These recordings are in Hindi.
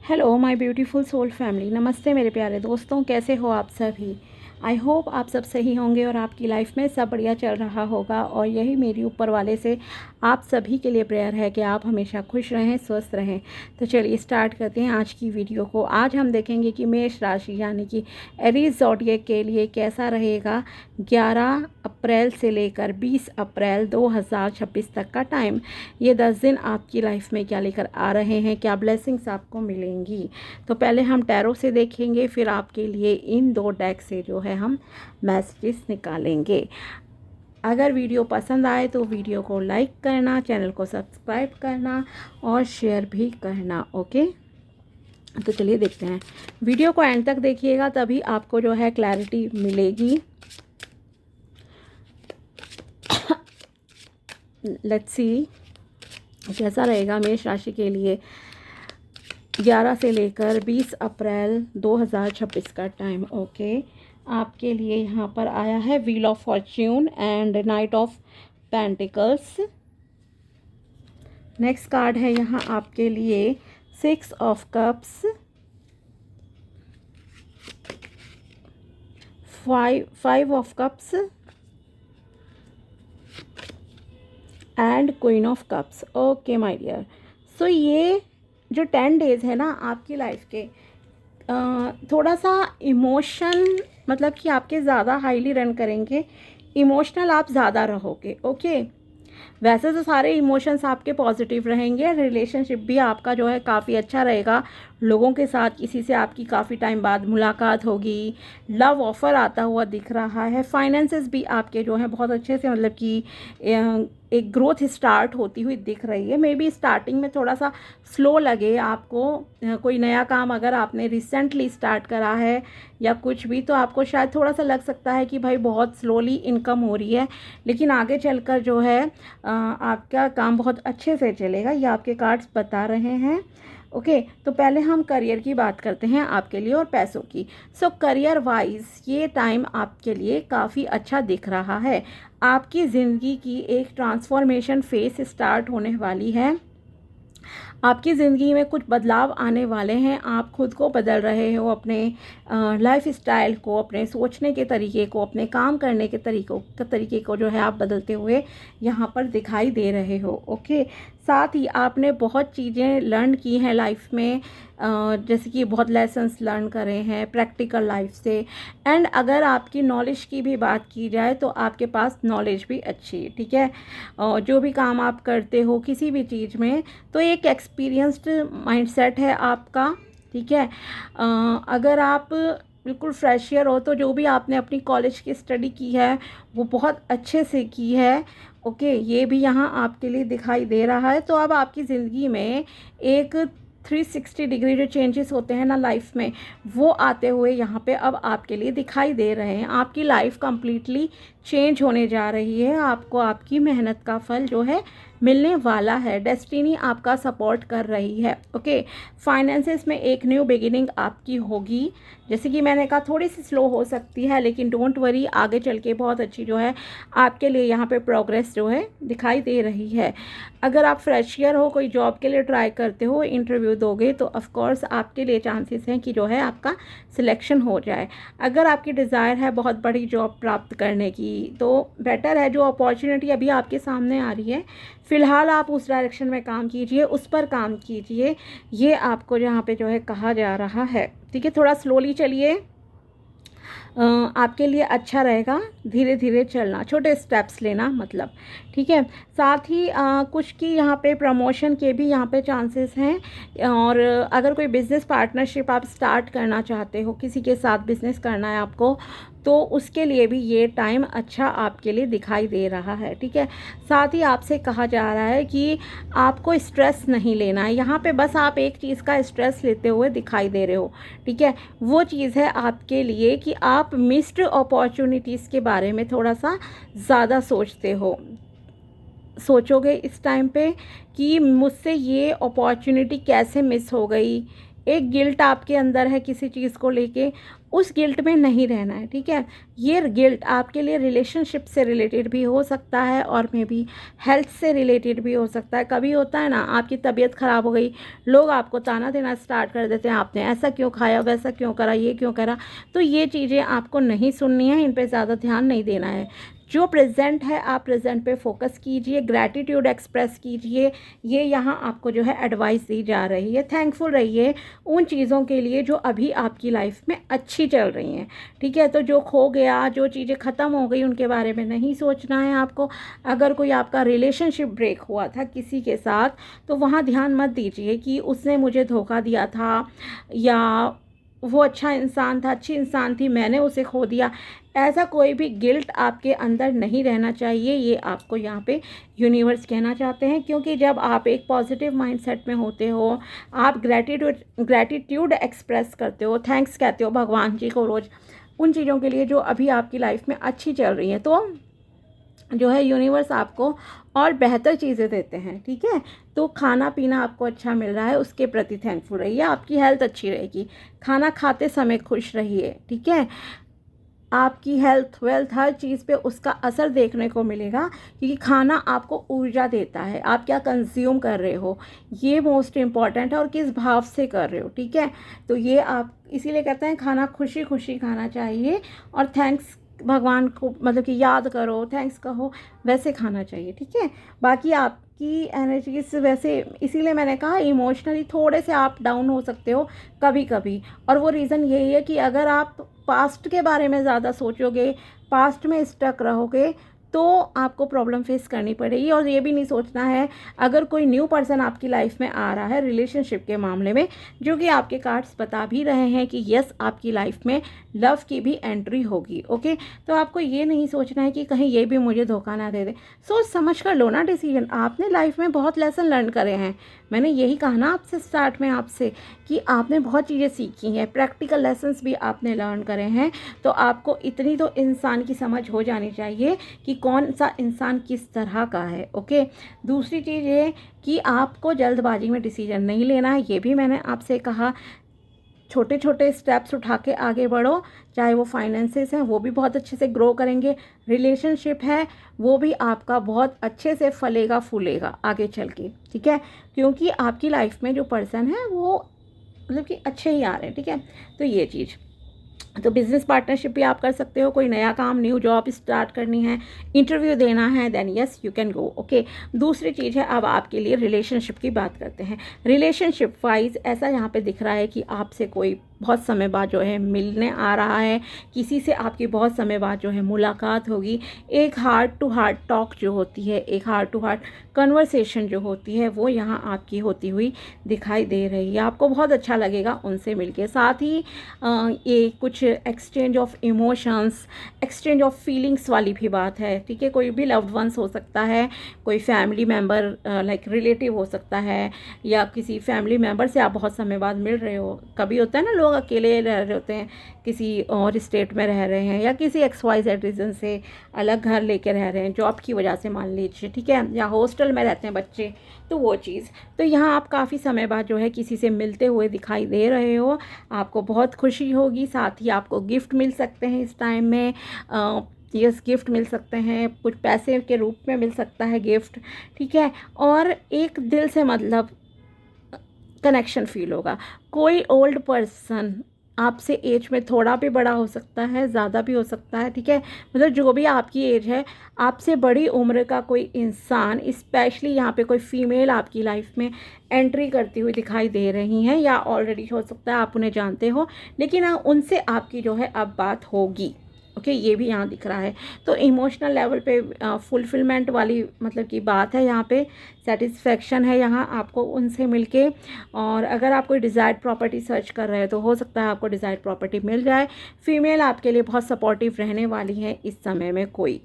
Hello my beautiful soul family. नमस्ते मेरे प्यारे दोस्तों, कैसे हो आप सभी। आई होप आप सब सही होंगे और आपकी लाइफ में सब बढ़िया चल रहा होगा। और यही मेरी ऊपर वाले से आप सभी के लिए प्रेयर है कि आप हमेशा खुश रहें, स्वस्थ रहें। तो चलिए स्टार्ट करते हैं आज की वीडियो को। आज हम देखेंगे कि मेष राशि यानी कि एरीज ज़ोडिएक के लिए कैसा रहेगा 11 अप्रैल से लेकर 20 अप्रैल 2026 तक का टाइम। ये 10 दिन आपकी लाइफ में क्या लेकर आ रहे हैं, क्या ब्लेसिंग्स आपको मिलेंगी। तो पहले हम टैरो से देखेंगे, फिर आपके लिए इन दो डेक से जो है हम मैसेजेस निकालेंगे। अगर वीडियो पसंद आए तो वीडियो को लाइक करना, चैनल को सब्सक्राइब करना और शेयर भी करना। ओके, तो चलिए देखते हैं। वीडियो को एंड तक देखिएगा, तभी आपको जो है क्लैरिटी मिलेगी। लेट्स सी कैसा रहेगा मेष राशि के लिए 11 से लेकर 20 अप्रैल 2026 का टाइम। ओके, आपके लिए यहाँ पर आया है wheel of fortune and knight of pentacles. Next card है यहाँ आपके लिए 6 of cups, 5 of cups and queen of cups. Okay my dear, so ये जो 10 डेज़ है ना आपकी लाइफ के, थोड़ा सा इमोशन मतलब कि आपके ज़्यादा हाईली रन करेंगे, इमोशनल आप ज़्यादा रहोगे। ओके, वैसे तो सारे इमोशंस आपके पॉजिटिव रहेंगे। रिलेशनशिप भी आपका जो है काफ़ी अच्छा रहेगा। लोगों के साथ किसी से आपकी काफ़ी टाइम बाद मुलाकात होगी, लव ऑफ़र आता हुआ दिख रहा है। फाइनेंसेस भी आपके जो है बहुत अच्छे से मतलब कि एक ग्रोथ स्टार्ट होती हुई दिख रही है। मे बी स्टार्टिंग में थोड़ा सा स्लो लगे आपको, कोई नया काम अगर आपने रिसेंटली स्टार्ट करा है या कुछ भी, तो आपको शायद थोड़ा सा लग सकता है कि भाई बहुत स्लोली इनकम हो रही है, लेकिन आगे चलकर जो है आपका काम बहुत अच्छे से चलेगा, ये आपके कार्ड्स बता रहे हैं। ओके, तो पहले हम करियर की बात करते हैं आपके लिए और पैसों की। सो करियर वाइज ये टाइम आपके लिए काफ़ी अच्छा दिख रहा है। आपकी ज़िंदगी की एक ट्रांसफॉर्मेशन फेज स्टार्ट होने वाली है। आपकी ज़िंदगी में कुछ बदलाव आने वाले हैं। आप खुद को बदल रहे हो, अपने लाइफ स्टाइल को, अपने सोचने के तरीके को, अपने काम करने के तरीके को जो है आप बदलते हुए यहाँ पर दिखाई दे रहे हो। ओके, साथ ही आपने बहुत चीज़ें लर्न की हैं लाइफ में, जैसे कि बहुत लेसन्स लर्न करे हैं प्रैक्टिकल लाइफ से। एंड अगर आपकी नॉलेज की भी बात की जाए तो आपके पास नॉलेज भी अच्छी है। ठीक है, जो भी काम आप करते हो किसी भी चीज़ में, तो एक एक्सपीरियंस्ड माइंडसेट है आपका। ठीक है, अगर आप बिल्कुल फ्रेशियर हो तो जो भी आपने अपनी कॉलेज की स्टडी की है वो बहुत अच्छे से की है। ओके, ये भी यहाँ आपके लिए दिखाई दे रहा है। तो अब आपकी ज़िंदगी में एक 360 डिग्री जो चेंजेस होते हैं ना लाइफ में, वो आते हुए यहाँ पे अब आपके लिए दिखाई दे रहे हैं। आपकी लाइफ कंप्लीटली चेंज होने जा रही है। आपको आपकी मेहनत का फल जो है मिलने वाला है। डेस्टिनी आपका सपोर्ट कर रही है। ओके, फाइनेंसेस में एक न्यू बिगिनिंग आपकी होगी। जैसे कि मैंने कहा थोड़ी सी स्लो हो सकती है, लेकिन डोंट वरी, आगे चल के बहुत अच्छी जो है आपके लिए यहाँ पे प्रोग्रेस जो है दिखाई दे रही है। अगर आप फ्रेशियर हो, कोई जॉब के लिए ट्राई करते हो, इंटरव्यू दोगे, तो ऑफ कोर्स आपके लिए चांसेस हैं कि जो है आपका सिलेक्शन हो जाए। अगर आपकी डिज़ायर है बहुत बड़ी जॉब प्राप्त करने की, तो बेटर है जो अपॉर्चुनिटी अभी आपके सामने आ रही है, फ़िलहाल आप उस डायरेक्शन में काम कीजिए, उस पर काम कीजिए, ये आपको यहाँ पे जो है कहा जा रहा है। ठीक है, थोड़ा स्लोली चलिए, आपके लिए अच्छा रहेगा। धीरे धीरे चलना, छोटे स्टेप्स लेना मतलब। ठीक है, साथ ही कुछ की यहाँ पे प्रमोशन के भी यहाँ पे चांसेस हैं। और अगर कोई बिज़नेस पार्टनरशिप आप स्टार्ट करना चाहते हो, किसी के साथ बिज़नेस करना है आपको, तो उसके लिए भी ये टाइम अच्छा आपके लिए दिखाई दे रहा है। ठीक है, साथ ही आपसे कहा जा रहा है कि आपको स्ट्रेस नहीं लेना है। यहाँ पे बस आप एक चीज़ का स्ट्रेस लेते हुए दिखाई दे रहे हो। ठीक है, वो चीज़ है आपके लिए कि आप मिस्ड अपॉर्चुनिटीज़ के बारे में थोड़ा सा ज़्यादा सोचोगे इस टाइम पे कि मुझसे ये अपॉर्चुनिटी कैसे मिस हो गई। एक गिल्ट आपके अंदर है किसी चीज़ को लेके, उस गिल्ट में नहीं रहना है, ठीक है। ये गिल्ट आपके लिए रिलेशनशिप से रिलेटेड भी हो सकता है और मे बी हेल्थ से रिलेटेड भी हो सकता है। कभी होता है ना, आपकी तबीयत ख़राब हो गई, लोग आपको ताना देना स्टार्ट कर देते हैं, आपने ऐसा क्यों खाया, वैसा क्यों करा, ये क्यों करा। तो ये चीज़ें आपको नहीं सुननी है, इन पर ज़्यादा ध्यान नहीं देना है। जो प्रेजेंट है आप प्रेजेंट पे फोकस कीजिए, ग्रैटिट्यूड एक्सप्रेस कीजिए। ये यहाँ आपको जो है एडवाइस दी जा रही है। थैंकफुल रहिए उन चीज़ों के लिए जो अभी आपकी लाइफ में अच्छी चल रही हैं, ठीक है। तो जो खो गया, जो चीज़ें ख़त्म हो गई, उनके बारे में नहीं सोचना है आपको। अगर कोई आपका रिलेशनशिप ब्रेक हुआ था किसी के साथ, तो वहाँ ध्यान मत दीजिए कि उसने मुझे धोखा दिया था, या वो अच्छा इंसान था, अच्छी इंसान थी, मैंने उसे खो दिया। ऐसा कोई भी गिल्ट आपके अंदर नहीं रहना चाहिए, ये आपको यहाँ पे यूनिवर्स कहना चाहते हैं। क्योंकि जब आप एक पॉजिटिव माइंडसेट में होते हो, आप ग्रैटिट्यूड एक्सप्रेस करते हो, थैंक्स कहते हो भगवान जी को रोज़ उन चीज़ों के लिए जो अभी आपकी लाइफ में अच्छी चल रही हैं, तो जो है यूनिवर्स आपको और बेहतर चीज़ें देते हैं, ठीक है। तो खाना पीना आपको अच्छा मिल रहा है, उसके प्रति थैंकफुल रहिए, आपकी हेल्थ अच्छी रहेगी। खाना खाते समय खुश रहिए, ठीक है। आपकी हेल्थ वेल्थ हर चीज़ पे उसका असर देखने को मिलेगा, क्योंकि खाना आपको ऊर्जा देता है। आप क्या कंज्यूम कर रहे हो, ये मोस्ट इम्पॉर्टेंट है, और किस भाव से कर रहे हो, ठीक है। तो ये आप इसीलिए कहते हैं खाना खुशी खुशी खाना चाहिए, और थैंक्स भगवान को मतलब कि याद करो, थैंक्स कहो, वैसे खाना चाहिए, ठीक है। बाकी आपकी एनर्जीज वैसे, इसीलिए मैंने कहा इमोशनली थोड़े से आप डाउन हो सकते हो कभी कभी, और वो रीज़न यही है कि अगर आप पास्ट के बारे में ज़्यादा सोचोगे, पास्ट में स्टक रहोगे, तो आपको प्रॉब्लम फेस करनी पड़ेगी। और ये भी नहीं सोचना है, अगर कोई न्यू पर्सन आपकी लाइफ में आ रहा है रिलेशनशिप के मामले में, जो कि आपके कार्ड्स बता भी रहे हैं कि यस आपकी लाइफ में लव की भी एंट्री होगी, ओके। तो आपको ये नहीं सोचना है कि कहीं ये भी मुझे धोखा ना दे दे। सोच समझ कर लो ना डिसीजन। आपने लाइफ में बहुत लेसन लर्न करे हैं, मैंने यही कहा ना आपसे स्टार्ट में आपसे कि आपने बहुत चीज़ें सीखी हैं, प्रैक्टिकल लेसन्स भी आपने लर्न करे हैं। तो आपको इतनी तो इंसान की समझ हो जानी चाहिए कि कौन सा इंसान किस तरह का है, ओके। दूसरी चीज़ ये कि आपको जल्दबाजी में डिसीजन नहीं लेना है, ये भी मैंने आपसे कहा। छोटे छोटे स्टेप्स उठा के आगे बढ़ो, चाहे वो फाइनेंसेस हैं वो भी बहुत अच्छे से ग्रो करेंगे, रिलेशनशिप है वो भी आपका बहुत अच्छे से फलेगा फूलेगा आगे चल के, ठीक है। क्योंकि आपकी लाइफ में जो पर्सन है वो मतलब कि अच्छे ही आ रहे हैं, ठीक है। तो ये चीज़, तो बिज़नेस पार्टनरशिप भी आप कर सकते हो। कोई नया काम, न्यू जॉब स्टार्ट करनी है, इंटरव्यू देना है, then yes you can go, okay. दूसरी चीज़ है, अब आपके लिए रिलेशनशिप की बात करते हैं। रिलेशनशिप वाइज ऐसा यहाँ पे दिख रहा है कि आपसे कोई बहुत समय बाद जो है मिलने आ रहा है, किसी से आपकी बहुत समय बाद जो है मुलाकात होगी। एक हार्ट टू हार्ट टॉक जो होती है, एक हार्ट टू हार्ट कन्वर्सेशन जो होती है, वो यहाँ आपकी होती हुई दिखाई दे रही है। आपको बहुत अच्छा लगेगा उनसे मिलके। साथ ही ये कुछ exchange of emotions, exchange of feelings वाली भी बात है, ठीक है। कोई भी लव्ड वंस हो सकता है, कोई फैमिली मेम्बर लाइक रिलेटिव हो सकता है, या किसी फैमिली मेम्बर से आप बहुत समय बाद मिल रहे हो। कभी होता है ना लोग अकेले रह रहे होते हैं, किसी और स्टेट में रह रहे हैं, या किसी XYZ रीज़न से अलग घर लेके रह रहे हैं जॉब की वजह से मान लीजिए, ठीक है, या हॉस्टल में रहते हैं बच्चे, तो वो चीज़। तो यहाँ आप काफ़ी समय बाद जो है किसी से मिलते हुए दिखाई दे रहे हो, आपको बहुत खुशी होगी। साथ ही आपको गिफ्ट मिल सकते हैं इस टाइम में, यस गिफ्ट मिल सकते हैं, कुछ पैसे के रूप में मिल सकता है गिफ्ट, ठीक है। और एक दिल से मतलब कनेक्शन फील होगा। कोई ओल्ड पर्सन आपसे एज में थोड़ा भी बड़ा हो सकता है, ज़्यादा भी हो सकता है, ठीक है। मतलब जो भी आपकी एज है, आपसे बड़ी उम्र का कोई इंसान, स्पेशली यहाँ पे कोई फीमेल आपकी लाइफ में एंट्री करती हुई दिखाई दे रही हैं, या ऑलरेडी हो सकता है आप उन्हें जानते हो, लेकिन उनसे आपकी जो है अब बात होगी, ओके। ये भी यहाँ दिख रहा है। तो इमोशनल लेवल पे फुलफिलमेंट वाली मतलब की बात है, यहाँ पे सेटिस्फेक्शन है यहाँ आपको उनसे मिलके। और अगर आप कोई डिज़ायर्ड प्रॉपर्टी सर्च कर रहे हो, तो हो सकता है आपको डिज़ायर्ड प्रॉपर्टी मिल जाए। फीमेल आपके लिए बहुत सपोर्टिव रहने वाली है इस समय में कोई,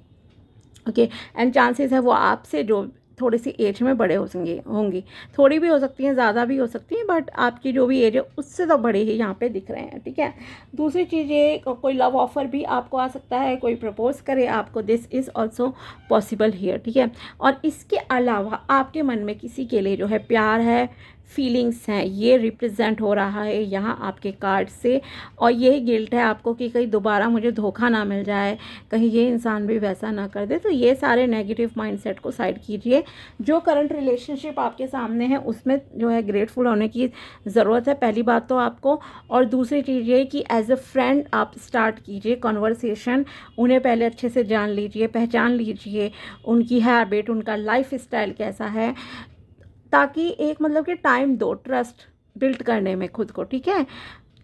ओके। एंड चांसेस है वो आपसे जो थोड़ी सी एज में बड़े होंगी, थोड़ी भी हो सकती हैं, ज़्यादा भी हो सकती हैं, बट आपकी जो भी एज है उससे तो बड़े ही यहाँ पे दिख रहे हैं, ठीक है। दूसरी चीज़ ये, कोई लव ऑफर भी आपको आ सकता है, कोई प्रपोज करे आपको, this is also possible here, ठीक है। और इसके अलावा आपके मन में किसी के लिए जो है प्यार है, फीलिंग्स हैं ये रिप्रेजेंट हो रहा है यहाँ आपके कार्ड से। और यही गिल्ट है आपको कि कहीं दोबारा मुझे धोखा ना मिल जाए, कहीं ये इंसान भी वैसा ना कर दे। तो ये सारे नेगेटिव माइंडसेट को साइड कीजिए। जो करंट रिलेशनशिप आपके सामने है उसमें जो है ग्रेटफुल होने की ज़रूरत है, पहली बात तो आपको। और दूसरी चीज़ ये कि एज अ फ्रेंड आप स्टार्ट कीजिए कॉन्वर्सेशन, उन्हें पहले अच्छे से जान लीजिए, पहचान लीजिए उनकी हैबिट, उनका लाइफ स्टाइल कैसा है, ताकि एक मतलब कि टाइम दो ट्रस्ट बिल्ड करने में खुद को, ठीक है।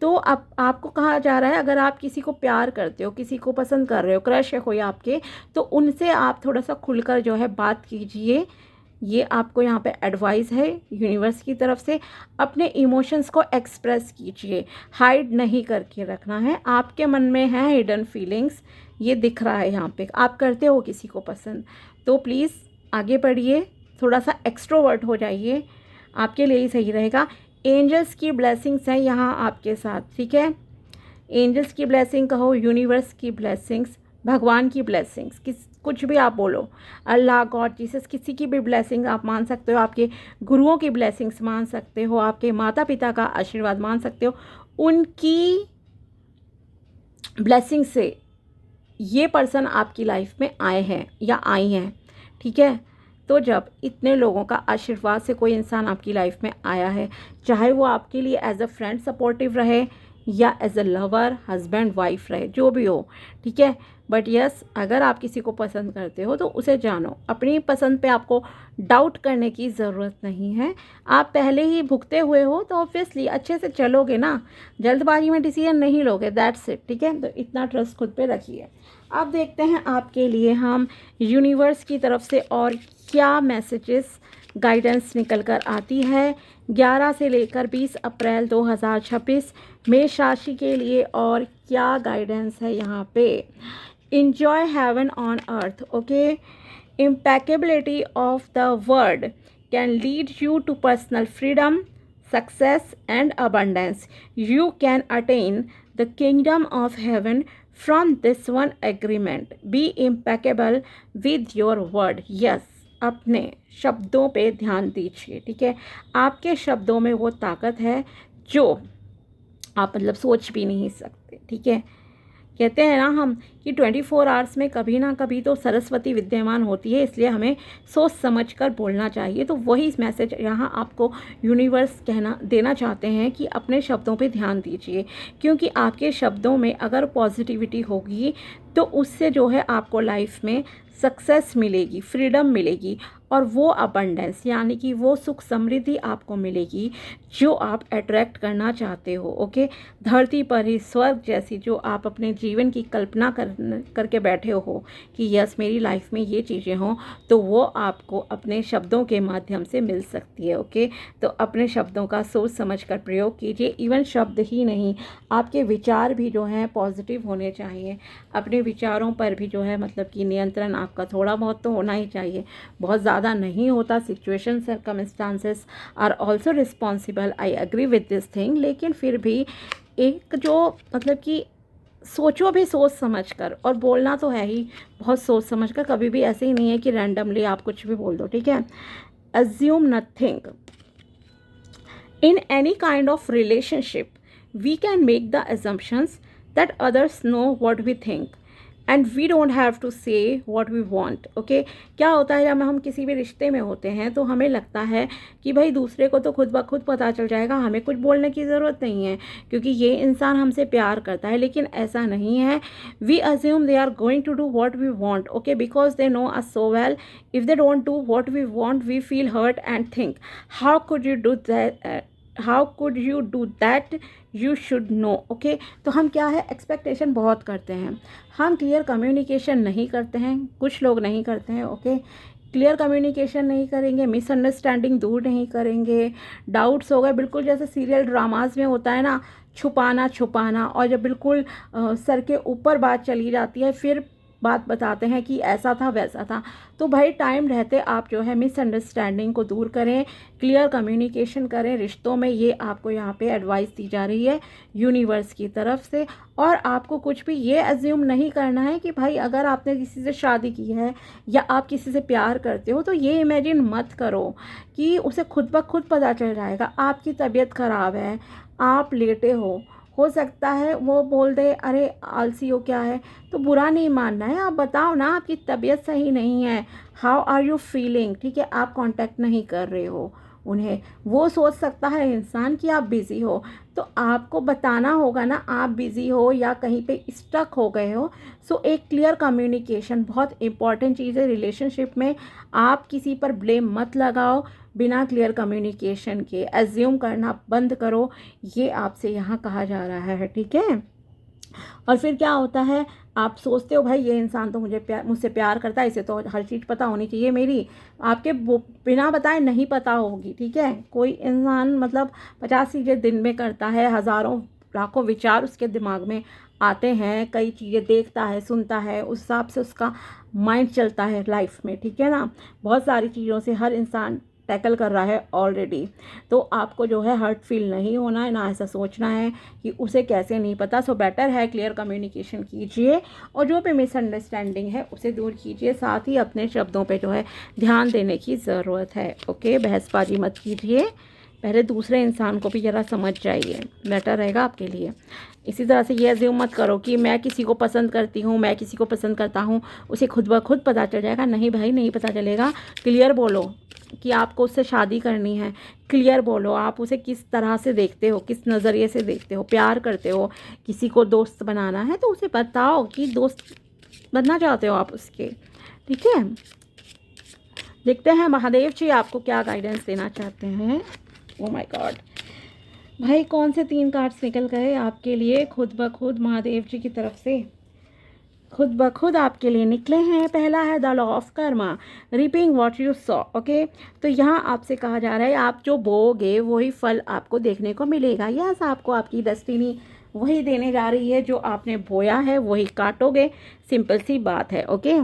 तो अब आपको कहा जा रहा है अगर आप किसी को प्यार करते हो, किसी को पसंद कर रहे हो, क्रश है कोई आपके, तो उनसे आप थोड़ा सा खुलकर जो है बात कीजिए। ये आपको यहाँ पे एडवाइस है यूनिवर्स की तरफ से। अपने इमोशंस को एक्सप्रेस कीजिए, हाइड नहीं करके रखना है। आपके मन में है हिडन फीलिंग्स, ये दिख रहा है यहाँ पे, आप करते हो किसी को पसंद, तो प्लीज़ आगे बढ़िए, थोड़ा सा एक्सट्रोवर्ट हो जाइए, आपके लिए ही सही रहेगा। एंजल्स की ब्लेसिंग्स हैं यहाँ आपके साथ, ठीक है। एंजल्स की ब्लेसिंग कहो, यूनिवर्स की ब्लेसिंग्स, भगवान की ब्लेसिंग्स, कुछ भी आप बोलो, अल्लाह, गॉड, जीसस, किसी की भी ब्लेसिंग आप मान सकते हो, आपके गुरुओं की ब्लेसिंग्स मान सकते हो, आपके माता पिता का आशीर्वाद मान सकते हो। उनकी ब्लेसिंग से ये पर्सन आपकी लाइफ में आए हैं या आई हैं, ठीक है। तो जब इतने लोगों का आशीर्वाद से कोई इंसान आपकी लाइफ में आया है, चाहे वो आपके लिए एज अ फ्रेंड सपोर्टिव रहे या as a lover, husband, wife रहे, जो भी हो, ठीक है। बट यस, अगर आप किसी को पसंद करते हो तो उसे जानो, अपनी पसंद पे आपको डाउट करने की ज़रूरत नहीं है। आप पहले ही भुगते हुए हो तो ऑब्वियसली अच्छे से चलोगे ना, जल्दबाजी में डिसीजन नहीं लोगे, दैट्स इट, ठीक है। तो इतना ट्रस्ट खुद पे रखिए। अब देखते हैं आपके लिए हम यूनिवर्स की तरफ से और क्या मैसेजेस गाइडेंस निकल कर आती है 11 से लेकर 20 अप्रैल 2026 मेष राशि के लिए। और क्या गाइडेंस है यहाँ पे, enjoy heaven on earth, okay, impeccability of the word can lead you to personal freedom, success and abundance. You can attain the kingdom of heaven from this one agreement. Be impeccable with your word. Yes, अपने शब्दों पे ध्यान दीजिए, ठीक है। आपके शब्दों में वो ताकत है जो आप मतलब सोच भी नहीं सकते, ठीक है। कहते हैं ना हम कि 24 आवर्स में कभी ना कभी तो सरस्वती विद्यमान होती है, इसलिए हमें सोच समझ कर बोलना चाहिए। तो वही मैसेज यहाँ आपको यूनिवर्स कहना देना चाहते हैं कि अपने शब्दों पे ध्यान दीजिए, क्योंकि आपके शब्दों में अगर पॉजिटिविटी होगी तो उससे जो है आपको लाइफ में सक्सेस मिलेगी, फ्रीडम मिलेगी और वो अबंडेंस यानी कि वो सुख समृद्धि आपको मिलेगी जो आप अट्रैक्ट करना चाहते हो, ओके। धरती पर ही स्वर्ग जैसी जो आप अपने जीवन की कल्पना करके बैठे हो कि यस मेरी लाइफ में ये चीज़ें हों, तो वो आपको अपने शब्दों के माध्यम से मिल सकती है, ओके। तो अपने शब्दों का सोच समझ कर प्रयोग कीजिए। इवन शब्द ही नहीं, आपके विचार भी जो हैं पॉजिटिव होने चाहिए। अपने विचारों पर भी जो है मतलब कि नियंत्रण आपका थोड़ा बहुत तो होना ही चाहिए, बहुत ज़्यादा नहीं होता। Situation circumstances are also responsible, I agree with this thing, लेकिन फिर भी एक जो मतलब कि सोचो भी सोच समझ कर, और बोलना तो है ही बहुत सोच समझ कर, कभी भी ऐसे ही नहीं है कि रैंडमली आप कुछ भी बोल दो, ठीक है। Assume nothing in any kind of relationship, we can make the assumptions that others know what we think and we don't have to say what we want, okay। क्या होता है जब हम किसी भी रिश्ते में होते हैं तो हमें लगता है कि भाई दूसरे को तो खुद ब खुद पता चल जाएगा, हमें कुछ बोलने की ज़रूरत नहीं है क्योंकि ये इंसान हमसे प्यार करता है, लेकिन ऐसा नहीं है। We assume they are going to do what we want, okay, because they know us so well. If they don't do what we want, we feel hurt and think how could you do that, how could you do that, you should know, okay. तो हम क्या है एक्सपेक्टेशन बहुत करते हैं, हम क्लियर कम्युनिकेशन नहीं करते हैं, कुछ लोग नहीं करते हैं, ओके। क्लियर कम्युनिकेशन नहीं करेंगे, मिसअंडरस्टैंडिंग दूर नहीं करेंगे, डाउट्स हो गए, बिल्कुल जैसे सीरियल ड्रामाज में होता है ना, छुपाना छुपाना, और जब बिल्कुल सर के ऊपर बात चली जाती है फिर बात बताते हैं कि ऐसा था वैसा था। तो भाई टाइम रहते आप जो है मिसअंडरस्टैंडिंग को दूर करें, क्लियर कम्युनिकेशन करें रिश्तों में। ये आपको यहाँ पे एडवाइस दी जा रही है यूनिवर्स की तरफ से। और आपको कुछ भी ये एज्यूम नहीं करना है कि भाई अगर आपने किसी से शादी की है या आप किसी से प्यार करते हो तो ये इमेजिन मत करो कि उसे खुद ब खुद पता चल जाएगा। आपकी तबीयत ख़राब है, आप लेटे हो सकता है वो बोल दे अरे आलसी हो क्या है, तो बुरा नहीं मानना है। आप बताओ ना आपकी तबीयत सही नहीं है, हाउ आर यू फीलिंग, ठीक है। आप कांटेक्ट नहीं कर रहे हो उन्हें, वो सोच सकता है इंसान कि आप बिज़ी हो, तो आपको बताना होगा ना आप बिज़ी हो या कहीं पे स्टक हो गए हो। सो एक क्लियर कम्युनिकेशन बहुत इंपॉर्टेंट चीज़ है रिलेशनशिप में। आप किसी पर ब्लेम मत लगाओ बिना क्लियर कम्युनिकेशन के, एज्यूम करना बंद करो, ये आपसे यहाँ कहा जा रहा है, ठीक है। और फिर क्या होता है, आप सोचते हो भाई ये इंसान तो मुझसे प्यार करता है, इसे तो हर चीज़ पता होनी चाहिए मेरी, आपके बिना बताए नहीं पता होगी, ठीक है। कोई इंसान मतलब 50 चीज़ें दिन में करता है, हज़ारों लाखों विचार उसके दिमाग में आते हैं, कई चीज़ें देखता है सुनता है, उस हिसाब से उसका माइंड चलता है लाइफ में, ठीक है ना। बहुत सारी चीज़ों से हर इंसान टैकल कर रहा है ऑलरेडी। तो आपको जो है हर्ट फील नहीं होना है, ना ऐसा सोचना है कि उसे कैसे नहीं पता। सो बेटर है क्लियर कम्युनिकेशन कीजिए और जो भी मिसअंडरस्टैंडिंग है उसे दूर कीजिए। साथ ही अपने शब्दों पे जो है ध्यान देने की ज़रूरत है, ओके। बहसबाजी मत कीजिए, पहले दूसरे इंसान को भी ज़रा समझ जाइए, बेटर रहेगा आपके लिए। इसी तरह से ये अज्यूम मत करो कि मैं किसी को पसंद करती हूँ, मैं किसी को पसंद करता हूँ, उसे खुद ब खुद पता चल जाएगा। नहीं भाई, नहीं पता चलेगा। क्लियर बोलो कि आपको उससे शादी करनी है, क्लियर बोलो आप उसे किस तरह से देखते हो, किस नज़रिए से देखते हो, प्यार करते हो, किसी को दोस्त बनाना है तो उसे बताओ कि दोस्त बनना चाहते हो आप उसके, ठीक है। देखते हैं महादेव जी आपको क्या गाइडेंस देना चाहते हैं। ओ माय गॉड, भाई कौन से 3 कार्ड्स निकल गए आपके लिए खुद ब खुद महादेव जी की तरफ से? खुद ब खुद आपके लिए निकले हैं। पहला है the law of Karma, reaping what you saw, okay. तो यहाँ आपसे कहा जा रहा है आप जो बोओगे वही फल आपको देखने को मिलेगा। यस, आपको आपकी डेस्टिनी वही देने जा रही है, जो आपने बोया है वही काटोगे, सिंपल सी बात है, ओके।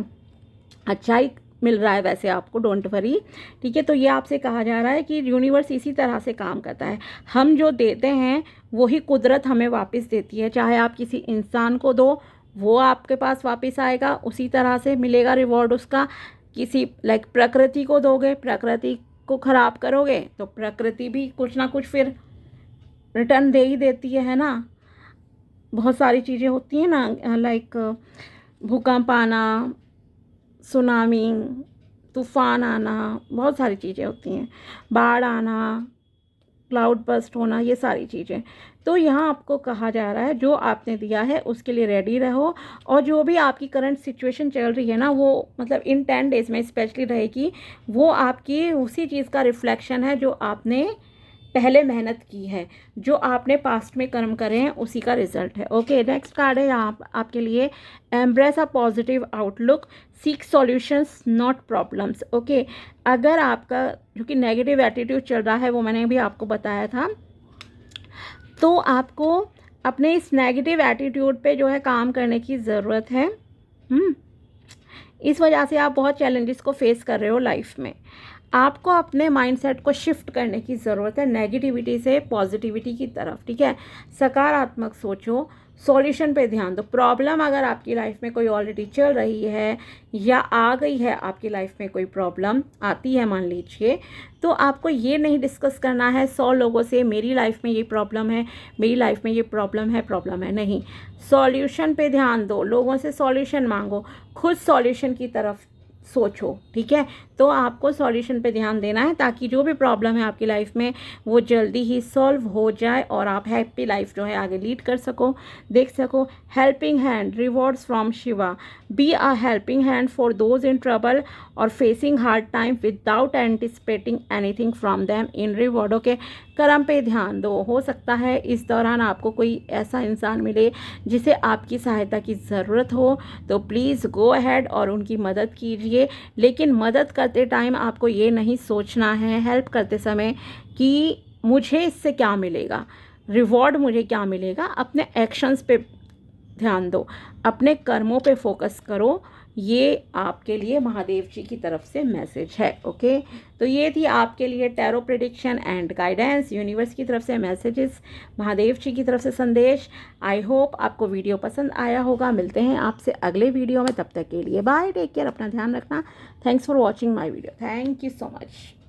अच्छा ही मिल रहा है वैसे आपको, डोंट वरी, ठीक है। तो ये आपसे कहा जा रहा है कि यूनिवर्स इसी तरह से काम करता है, हम जो देते हैं वही कुदरत हमें वापस देती है। चाहे आप किसी इंसान को दो वो आपके पास वापस आएगा, उसी तरह से मिलेगा रिवॉर्ड उसका। किसी लाइक प्रकृति को दोगे, प्रकृति को ख़राब करोगे तो प्रकृति भी कुछ ना कुछ फिर रिटर्न दे ही देती है ना। बहुत सारी चीज़ें होती हैं ना, लाइक भूकंप आना, सुनामी, तूफ़ान आना, बहुत सारी चीज़ें होती हैं, बाढ़ आना, क्लाउड बस्ट होना, ये सारी चीज़ें। तो यहाँ आपको कहा जा रहा है जो आपने दिया है उसके लिए रेडी रहो। और जो भी आपकी करंट सिचुएशन चल रही है ना, वो मतलब इन 10 डेज़ में स्पेशली रहेगी, वो आपकी उसी चीज़ का रिफ्लेक्शन है जो आपने पहले मेहनत की है, जो आपने पास्ट में कर्म करे हैं उसी का रिजल्ट है, ओके। नेक्स्ट कार्ड है यहाँ आपके लिए, embrace a positive outlook, seek solutions not problems, okay. अगर आपका जो कि नेगेटिव एटीट्यूड चल रहा है वो मैंने भी आपको बताया था, तो आपको अपने इस नेगेटिव एटीट्यूड पे जो है काम करने की ज़रूरत है। इस वजह से आप बहुत चैलेंजेस को फेस कर रहे हो लाइफ में। आपको अपने माइंडसेट को शिफ्ट करने की ज़रूरत है नेगेटिविटी से पॉजिटिविटी की तरफ, ठीक है। सकारात्मक सोचो, सॉल्यूशन पे ध्यान दो। प्रॉब्लम अगर आपकी लाइफ में कोई ऑलरेडी चल रही है या आ गई है आपकी लाइफ में कोई प्रॉब्लम आती है मान लीजिए, तो आपको ये नहीं डिस्कस करना है 100 लोगों से मेरी लाइफ में ये प्रॉब्लम है, मेरी लाइफ में ये प्रॉब्लम है, नहीं। सॉल्यूशन पे ध्यान दो, लोगों से सॉल्यूशन मांगो, खुद सॉल्यूशन की तरफ सोचो, ठीक है। तो आपको सॉल्यूशन पे ध्यान देना है ताकि जो भी प्रॉब्लम है आपकी लाइफ में वो जल्दी ही सॉल्व हो जाए और आप हैप्पी लाइफ जो है आगे लीड कर सको, देख सको। Helping hand, rewards from Shiva, be a helping hand for those in trouble और facing hard time without anticipating anything from them in reward, okay. कर्म पे ध्यान दो, हो सकता है इस दौरान आपको कोई ऐसा इंसान मिले जिसे आपकी सहायता की ज़रूरत हो, तो प्लीज़ गो अहेड और उनकी मदद कीजिए। लेकिन मदद करते टाइम आपको ये नहीं सोचना है हेल्प करते समय कि मुझे इससे क्या मिलेगा, रिवॉर्ड मुझे क्या मिलेगा। अपने एक्शंस पे ध्यान दो, अपने कर्मों पे फोकस करो, ये आपके लिए महादेव जी की तरफ से मैसेज है। ओके, तो ये थी आपके लिए tarot prediction and guidance, universe की तरफ से मैसेजेस, महादेव जी की तरफ से संदेश। आई होप आपको वीडियो पसंद आया होगा। मिलते हैं आपसे अगले वीडियो में, तब तक के लिए बाय, टेक केयर, अपना ध्यान रखना। Thanks for watching my video, thank you so much.